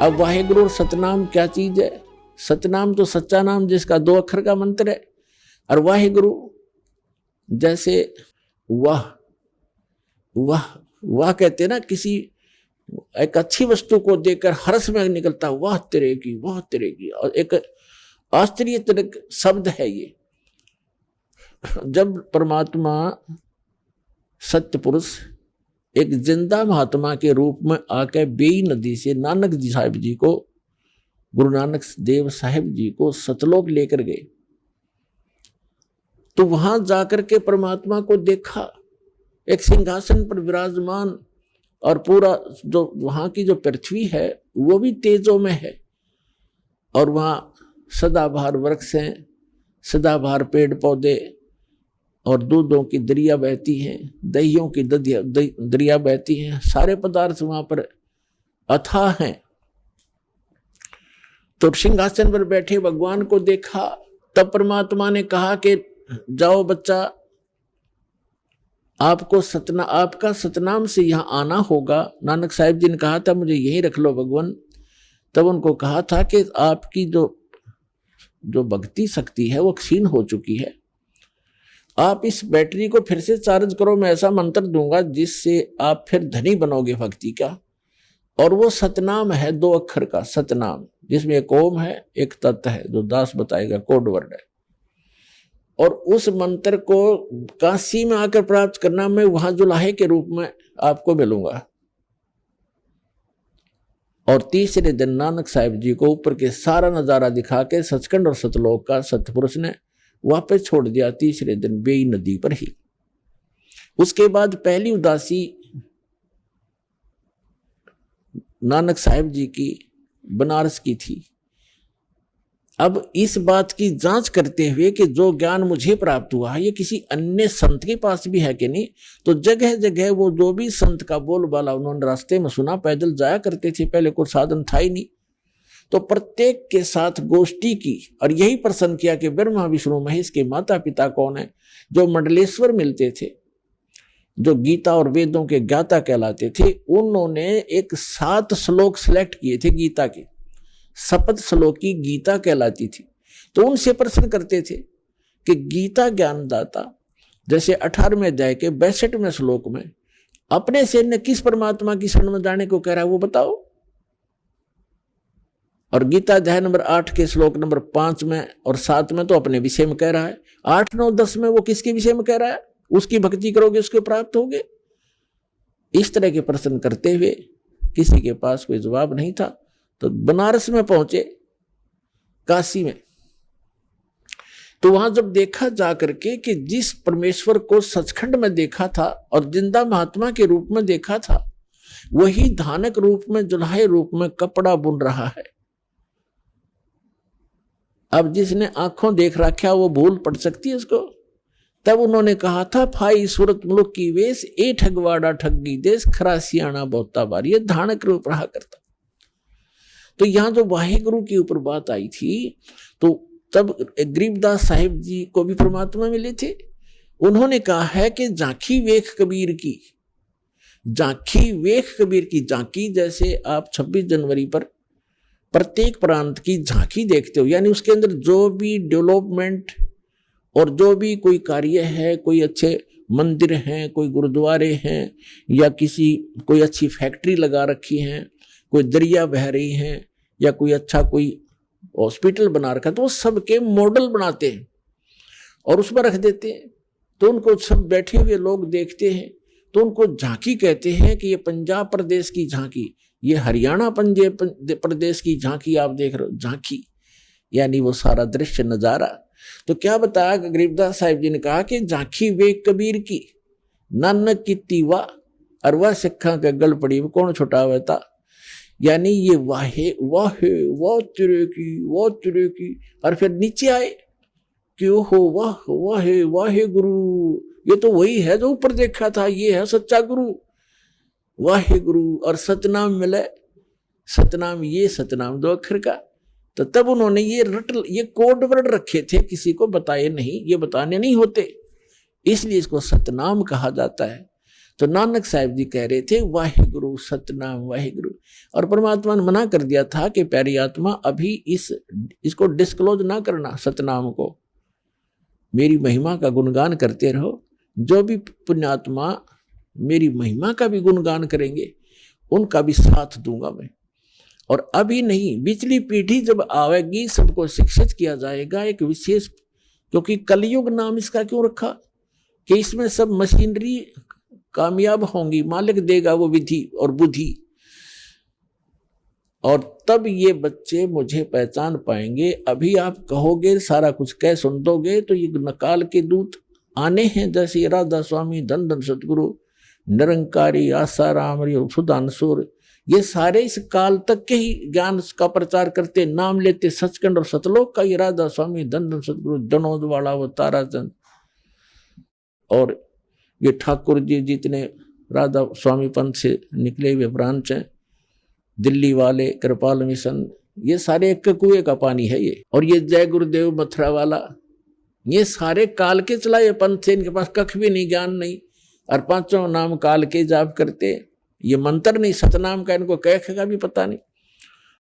अब वाहेगुरु और सतनाम क्या चीज है? सतनाम तो सच्चा नाम जिसका 2 अक्षर का मंत्र है, और वाहेगुरु जैसे वाह वाह वाह कहते ना, किसी एक अच्छी वस्तु को देखकर हर्ष में निकलता वाह तेरे की, वाह तेरे की, और एक आश्चर्य शब्द है ये। जब परमात्मा सत्य पुरुष एक जिंदा महात्मा के रूप में आकर बेई नदी से नानक जी साहिब जी को, गुरु नानक देव साहिब जी को सतलोक लेकर गए, तो वहां जाकर के परमात्मा को देखा एक सिंहासन पर विराजमान, और पूरा जो वहां की जो पृथ्वी है वो भी तेजों में है, और वहां सदाबहार वृक्ष हैं, सदाबहार पेड़ पौधे, और दूधों की दरिया बहती हैं, दहियों की दरिया बहती हैं, सारे पदार्थ वहां पर अथाह हैं। तो सिंहासन पर बैठे भगवान को देखा, तब परमात्मा ने कहा कि जाओ बच्चा, आपका सतनाम से यहां आना होगा। नानक साहिब जी ने कहा था मुझे यहीं रख लो भगवान। तब उनको कहा था कि आपकी जो भक्ति शक्ति है वो क्षीण हो चुकी है, आप इस बैटरी को फिर से चार्ज करो, मैं ऐसा मंत्र दूंगा जिससे आप फिर धनी बनोगे भक्ति का। और वो सतनाम है, 2 अक्षर का सतनाम, जिसमें एक ओम है, एक तत् है, जो दास बताएगा, कोड वर्ड है। और उस मंत्र को काशी में आकर प्राप्त करना, मैं वहां जुलाहे के रूप में आपको मिलूंगा। और तीसरे दिन नानक साहिब जी को ऊपर के सारा नजारा दिखा के सचखंड और सतलोक का सतपुरुष ने वापस छोड़ दिया, तीसरे दिन बेई नदी पर ही। उसके बाद पहली उदासी नानक साहिब जी की बनारस की थी। अब इस बात की जांच करते हुए कि जो ज्ञान मुझे प्राप्त हुआ है ये किसी अन्य संत के पास भी है कि नहीं, तो जगह जगह वो जो भी संत का बोलबाला उन्होंने रास्ते में सुना, पैदल जाया करते थे, पहले कोई साधन था ही नहीं, तो प्रत्येक के साथ गोष्ठी की, और यही प्रश्न किया कि ब्रह्मा विष्णु महेश के माता पिता कौन है। जो मंडलेश्वर मिलते थे, जो गीता और वेदों के ज्ञाता कहलाते थे, उन्होंने एक 7 श्लोक सिलेक्ट किए थे गीता के, सप्त श्लोकी गीता कहलाती थी। तो उनसे प्रश्न करते थे कि गीता ज्ञानदाता जैसे 18वें अध्याय के 62वें श्लोक में अपने से न किस परमात्मा की शरण में जाने को कह रहा है वो बताओ। और गीता अध्याय नंबर 8 के श्लोक नंबर 5 में और 7 में तो अपने विषय में कह रहा है, 8, 9, 10 में वो किसके विषय में कह रहा है, उसकी भक्ति करोगे उसको प्राप्त होगे। इस तरह के प्रश्न करते हुए किसी के पास कोई जवाब नहीं था, तो बनारस में पहुंचे, काशी में। तो वहां जब देखा जाकर के कि जिस परमेश्वर को सचखंड में देखा था और जिंदा महात्मा के रूप में देखा था, वही धानक रूप में, जुल्हाए रूप में कपड़ा बुन रहा है। अब जिसने आंखों देख रखा वो भूल पड़ सकती है उसको। तब उन्होंने कहा था, फाई सूरत मुल्क की वेश, ए ठगवाड़ा ठगी देश, खरा सियाणा बहुता बार, ये धानक रूप रहा करता। तो यहां जो वाहेगुरु के ऊपर बात आई थी, तो तब गरीबदास साहिब जी को भी परमात्मा मिले थे। उन्होंने कहा है कि झांकी वेख कबीर की, झांकी वेख कबीर की। झांकी जैसे आप 26 जनवरी पर प्रत्येक प्रांत की झांकी देखते हो, यानी उसके अंदर जो भी डेवलपमेंट और जो भी कोई कार्य है, कोई अच्छे मंदिर हैं, कोई गुरुद्वारे हैं, या कोई अच्छी फैक्ट्री लगा रखी है, कोई दरिया बह रही है, या कोई अच्छा कोई हॉस्पिटल बना रखा, तो वो सबके मॉडल बनाते हैं और उसमें रख देते हैं। तो उनको सब बैठे हुए लोग देखते हैं, तो उनको झांकी कहते हैं कि ये पंजाब प्रदेश की झांकी, ये हरियाणा प्रदेश की झांकी आप देख रहे हो। झांकी यानी वो सारा दृश्य नजारा। तो क्या बताया गरीबदास साहिब जी ने कहा कि झांकी वेख कबीर की, नानक की तीवा अरवा सिखा के गल पड़ी, कौन छुटा हुआ था। यानी ये वाहे वाहे वाह तेरे की, वाह तेरे की। और फिर नीचे आए कि ओहो वाह वाहे वाहे गुरु, ये तो वही है जो ऊपर देखा था, ये है सच्चा गुरु वाहे गुरु। और सतनाम मिले, सतनाम, ये सतनाम 2 अक्षर का। तो तब उन्होंने ये कोड वर्ड रखे थे, किसी को बताए नहीं, ये बताने नहीं होते, इसलिए इसको सतनाम कहा जाता है। तो नानक साहिब जी कह रहे थे वाहिगुरु सतनाम वाहिगुरु, और परमात्मा ने मना कर दिया था कि प्यारी आत्मा अभी इसको डिस्क्लोज ना करना, सतनाम को। मेरी महिमा का गुणगान करते रहो। जो भी पुण्यात्मा मेरी महिमा का भी गुणगान करेंगे उनका भी साथ दूंगा मैं। और अभी नहीं, पिछली पीढ़ी जब आवेगी सबको शिक्षित किया जाएगा एक विशेष, क्योंकि कलयुग नाम इसका क्यों रखा कि इसमें सब मशीनरी कामयाब होंगी, मालिक देगा वो विधि और बुद्धि, और तब ये बच्चे मुझे पहचान पाएंगे। अभी आप कहोगे सारा कुछ कह सुन दोगे तो ये नकाल के दूत आने हैं, जैसे राधा स्वामी, धन धन सतगुरु, निरंकारी, आसाराम, सुधांशुर, ये सारे इस काल तक के ही ज्ञान का प्रचार करते, नाम लेते सचखंड और सतलोक का। ये राधा स्वामी, धन धन सतगुरु, जनोद वाला, वो ताराचंद, और ये ठाकुर जी जितने राधा स्वामी पंथ से निकले हुए ब्रांच हैं, दिल्ली वाले, कृपाल मिशन, ये सारे एक कुएं का पानी है ये। और ये जय गुरुदेव मथुरा वाला, ये सारे काल के चलाए पंथ से, इनके पास कख भी नहीं, ज्ञान नहीं, और पांचों नाम काल के जाप करते। ये मंत्र नहीं, सतनाम का इनको कह का भी पता नहीं।